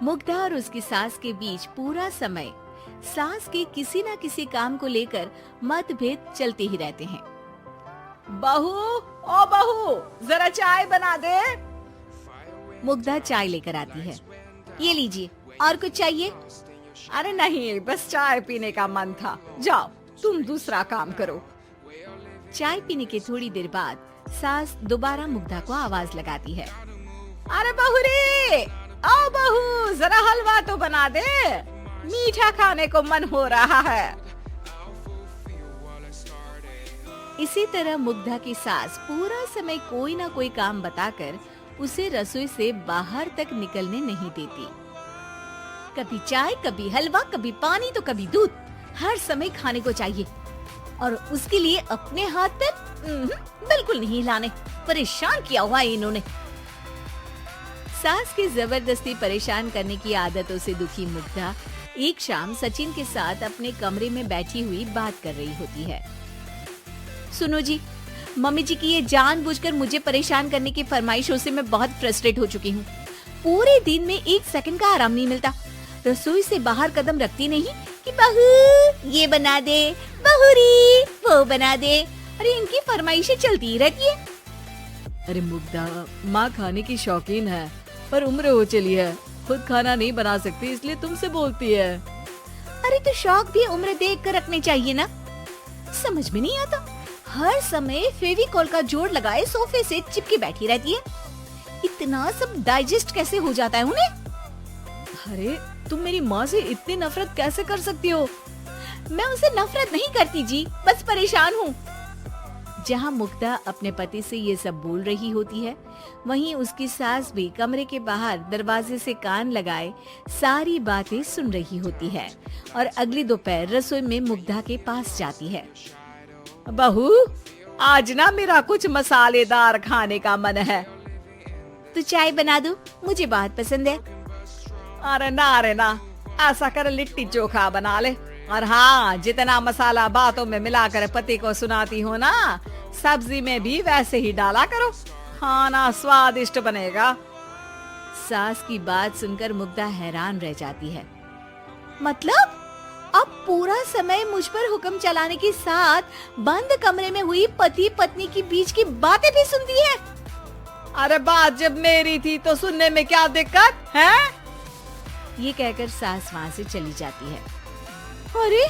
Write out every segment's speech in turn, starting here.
मुग्धा और उसकी सास के बीच पूरा समय सास के किसी न किसी काम को लेकर मतभेद चलते ही रहते हैं। बहू, ओ बहू, जरा चाय बना दे। मुग्धा चाय लेकर आती है। ये लीजिए, और कुछ चाहिए? अरे नहीं, बस चाय पीने का मन था। जाओ, तुम दूसरा काम करो। चाय पीने के थोड़ी देर बाद सास दोबारा मुग्धा को आवाज लगाती है। अरे बहू रे, आओ बहू, जरा हलवा तो बना दे, मीठा खाने को मन हो रहा है। इसी तरह मुग्धा की सास पूरा समय कोई ना कोई काम बताकर उसे रसोई से बाहर तक निकलने नहीं देती। कभी चाय, कभी हलवा, कभी पानी तो कभी दूध, हर समय खाने को चाहिए और उसके लिए अपने हाथ पैर बिल्कुल नहीं हिलाने। परेशान किया हुआ है इन्होंने। सास की जबरदस्ती परेशान करने की आदतों से दुखी मुग्धा एक शाम सचिन के साथ अपने कमरे में बैठी हुई बात कर रही होती है। सुनो जी, मम्मी जी की ये जानबूझकर मुझे परेशान करने की फरमाइशों से मैं बहुत फ्रस्ट्रेट हो चुकी हूँ। पूरे दिन में एक सेकंड का आराम नहीं मिलता। रसोई से बाहर कदम रखती नहीं कि बहू ये बना दे, बहुरी वो बना दे। अरे इनकी फरमाइशें चलती ही रहती है। अरे मुग्धा, माँ खाने की शौकीन है पर उम्र हो चली है, खुद खाना नहीं बना सकती इसलिए तुमसे बोलती है। अरे तो शौक भी उम्र देख कर रखने चाहिए ना। समझ में नहीं आता, हर समय फेविकॉल का जोड़ लगाए सोफे से चिपकी बैठी रहती है। इतना सब डाइजेस्ट कैसे हो जाता है उन्हें? अरे तुम मेरी माँ से इतनी नफरत कैसे कर सकती हो? मैं उनसे नफरत नहीं करती जी, बस परेशान हूँ। जहाँ मुग्धा अपने पति से ये सब बोल रही होती है, वहीं उसकी सास भी कमरे के बाहर दरवाजे से कान लगाए सारी बातें सुन रही होती है और अगली दोपहर रसोई में मुग्धा के पास जाती है। बहू, आज ना मेरा कुछ मसालेदार खाने का मन है। तो चाय बना दो, मुझे बहुत पसंद है। अरे ना, ऐसा कर लिट्टी चोखा बना ले। और हाँ, जितना मसाला बातों में मिलाकर पति को सुनाती हो ना, सब्जी में भी वैसे ही डाला करो, खाना स्वादिष्ट बनेगा। सास की बात सुनकर मुग्धा हैरान रह जाती है। मतलब अब पूरा समय मुझ पर हुक्म चलाने के साथ बंद कमरे में हुई पति पत्नी की बीच की बातें भी सुनती है? अरे बात जब मेरी थी तो सुनने में क्या दिक्कत है? ये कहकर सास वहाँ से चली जाती है। अरे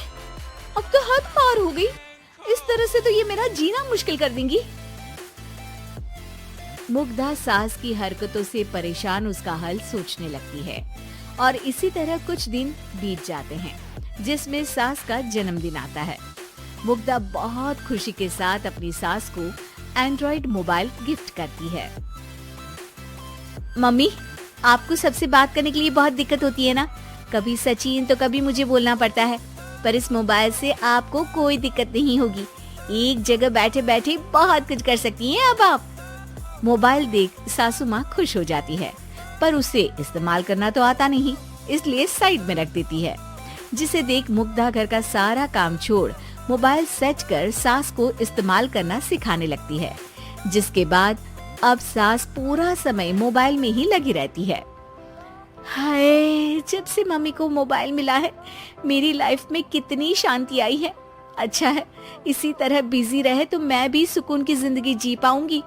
अब तो हद पार हो गई, इस तरह से तो ये मेरा जीना मुश्किल कर देंगी। मुग्धा सास की हरकतों से परेशान उसका हल सोचने लगती है और इसी तरह कुछ दिन बीत जाते हैं, जिसमें सास का जन्मदिन आता है। मुग्धा बहुत खुशी के साथ अपनी सास को एंड्रॉइड मोबाइल गिफ्ट करती है। मम्मी, आपको सबसे बात करने के लिए बहुत दिक्कत होती है ना? कभी सचिन तो कभी मुझे बोलना पड़ता है, पर इस मोबाइल से आपको कोई दिक्कत नहीं होगी। एक जगह बैठे बैठे बहुत कुछ कर सकती हैं अब आप। मोबाइल देख सासू माँ खुश हो जाती है, पर उसे इस्तेमाल करना तो आता नहीं, इसलिए साइड में रख देती है। जिसे देख मुग्धा घर का सारा काम छोड़ मोबाइल सेट कर सास को इस्तेमाल करना सिखाने लगती है, जिसके बाद अब सास पूरा समय मोबाइल में ही लगी रहती है। हाय, जब से मम्मी को मोबाइल मिला है मेरी लाइफ में कितनी शांति आई है। अच्छा है, इसी तरह बिजी रहे तो मैं भी सुकून की जिंदगी जी पाऊंगी।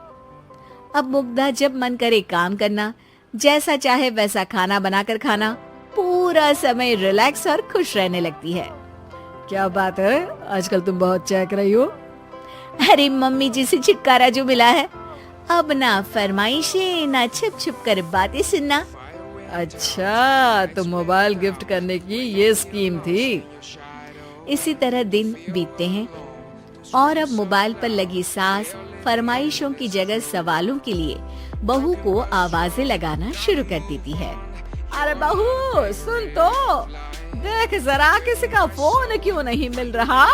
अब मुग्धा जब मन करे काम करना, जैसा चाहे वैसा खाना बनाकर खाना, पूरा समय रिलैक्स और खुश रहने लगती है। क्या बात है, आजकल तुम बहुत चहक रही हो। अरे मम्मी जी से छुटकारा जो मिला है, अब ना फरमाइशें ना छुप छुप कर बातें सुनना। अच्छा, तो मोबाइल गिफ्ट करने की ये स्कीम थी। इसी तरह दिन बीतते हैं और अब मोबाइल पर लगी सास फरमाइशों की जगह सवालों के लिए बहू को आवाजें लगाना शुरू कर देती है। अरे बहू सुन तो, देख जरा किसी का फोन क्यों नहीं मिल रहा?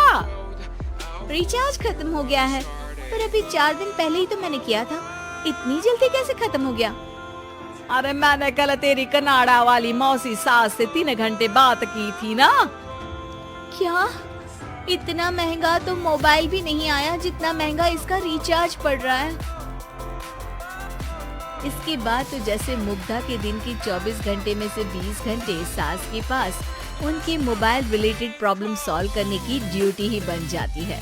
रिचार्ज खत्म हो गया है, पर अभी 4 दिन पहले ही तो मैंने किया था, इतनी जल्दी कैसे खत्म हो गया? अरे मैंने कल तेरी कनाडा वाली मौसी सास से 3 घंटे बात की थी ना। क्या? इतना महंगा तो मोबाइल भी नहीं आया जितना महंगा इसका रिचार्ज पड़ रहा है। इसके बाद तो जैसे मुग्धा के दिन की 24 घंटे में से 20 घंटे सास के पास उनके मोबाइल रिलेटेड प्रॉब्लम सॉल्व करने की ड्यूटी ही बन जाती है।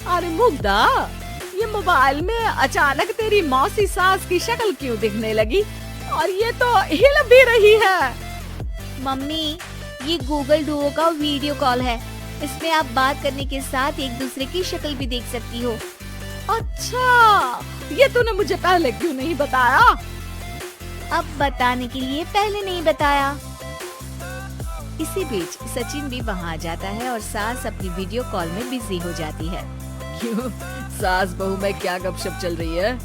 अरे मुग्धा, ये मोबाइल में अचानक तेरी मौसी सास की शक्ल क्यों दिखने लगी? और ये तो हिल भी रही है। मम्मी, ये गूगल डुओ का वीडियो कॉल है। इसमें आप बात करने के साथ एक दूसरे की शक्ल भी देख सकती हो। अच्छा, ये तूने मुझे पहले क्यों नहीं बताया? अब बताने के लिए पहले नहीं बताया। इसी बीच सचिन भी वहाँ आ जाता है और सास अपनी वीडियो कॉल में बिजी हो जाती है। क्यों, सास बहू में क्या गपशप चल रही है?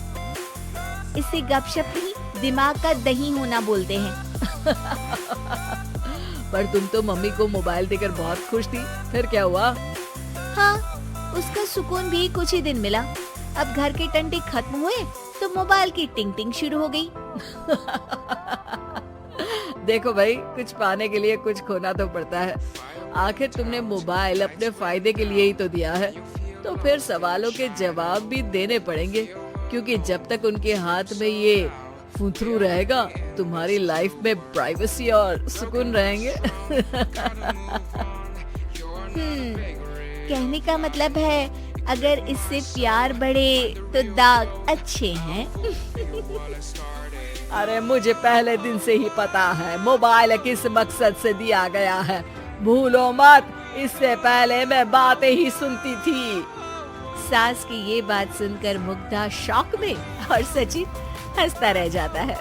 इसे गपशप नहीं, दिमाग का दही होना बोलते हैं। पर तुम तो मम्मी को मोबाइल देकर बहुत खुश थी, फिर क्या हुआ? हाँ, उसका सुकून भी कुछ ही दिन मिला। अब घर के टंटे खत्म हुए तो मोबाइल की टिंग टिंग शुरू हो गई। देखो भाई, कुछ पाने के लिए कुछ खोना तो पड़ता है। आखिर तुमने मोबाइल अपने फायदे के लिए ही तो दिया है, तो फिर सवालों के जवाब भी देने पड़ेंगे, क्योंकि जब तक उनके हाथ में ये फुथरू रहेगा, तुम्हारी लाइफ में प्राइवेसी और सुकून रहेंगे। कहने का मतलब है अगर इससे प्यार बढ़े तो दाग अच्छे हैं। अरे मुझे पहले दिन से ही पता है मोबाइल किस मकसद से दिया गया है। भूलो मत, इससे पहले मैं बातें ही सुनती थी। सास की ये बात सुनकर मुग्धा शॉक में और सचिन हंसता रह जाता है।